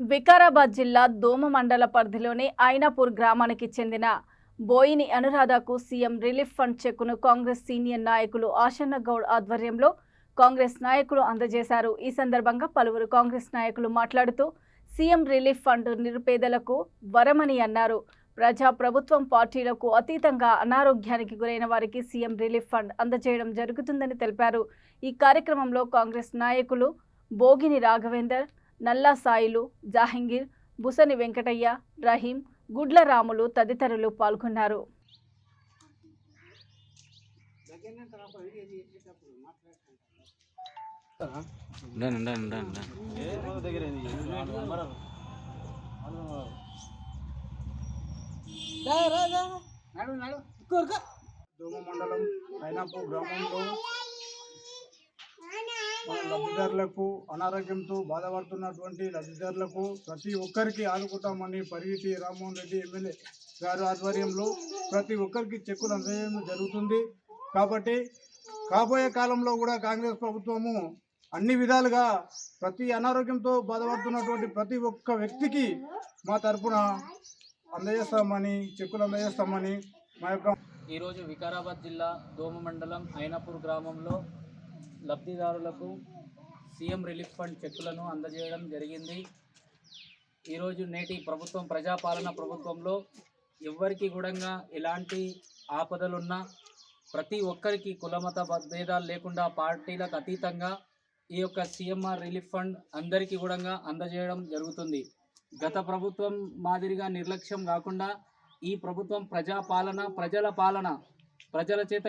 వికారాబాద్ జిల్లా దోమ మండల పరిధిలోని ఐనాపూర్ గ్రామానికి చెందిన బోయిని అనురాధకు సీఎం రిలీఫ్ ఫండ్ చెక్కును కాంగ్రెస్ సీనియర్ నాయకులు ఆశన్న గౌడ్ ఆధ్వర్యంలో కాంగ్రెస్ నాయకులు అందజేశారు. ఈ సందర్భంగా పలువురు కాంగ్రెస్ నాయకులు మాట్లాడుతూ సీఎం రిలీఫ్ ఫండ్ నిరుపేదలకు వరమని అన్నారు. ప్రజా ప్రభుత్వం పార్టీలకు అతీతంగా అనారోగ్యానికి గురైన వారికి సీఎం రిలీఫ్ ఫండ్ అందజేయడం జరుగుతుందని తెలిపారు. ఈ కార్యక్రమంలో కాంగ్రెస్ నాయకులు బోగిని రాఘవేందర్, నల్లా సాయిలు, జహంగీర్, బుసని వెంకటయ్య, రహీం, గుడ్ల రాములు తదితరులు పాల్గొన్నారు. దోమ మండలం ఐనాపూర్ గ్రామంలో లబ్ధిదారులకు అనారోగ్యంతో బాధపడుతున్నటువంటి లబ్ధిదారులకు ప్రతి ఒక్కరికి ఆదుకుంటామని పరిగిటి రామ్మోహన్ రెడ్డి ఎమ్మెల్యే గారు ఆధ్వర్యంలో ప్రతి ఒక్కరికి చెక్కులు అందజేయడం జరుగుతుంది. కాబట్టి కాబోయే కాలంలో కూడా కాంగ్రెస్ ప్రభుత్వము అన్ని విధాలుగా ప్రతి అనారోగ్యంతో బాధపడుతున్నటువంటి ప్రతి ఒక్క వ్యక్తికి మా తరఫున అందజేస్తామని చెక్కులు అందజేస్తామని మా యొక్క ఈరోజు వికారాబాద్ జిల్లా దోమ మండలం ఐనాపూర్ గ్రామంలో లబ్ధిదారులకు సీఎం రిలీఫ్ ఫండ్ చెక్కులను అందజేయడం జరిగింది. ఈరోజు నేటి ప్రభుత్వం ప్రజాపాలన ప్రభుత్వంలో ఎవరికి కూడా ఎలాంటి ఆపదలున్నా ప్రతి ఒక్కరికి కులమత భేదాలు లేకుండా పార్టీలకు అతీతంగా ఈ యొక్క సీఎంఆర్ రిలీఫ్ ఫండ్ అందరికీ కూడా అందజేయడం జరుగుతుంది. గత ప్రభుత్వం మాదిరిగా నిర్లక్ష్యం కాకుండా ఈ ప్రభుత్వం ప్రజాపాలన, ప్రజల పాలన, ప్రజల చేత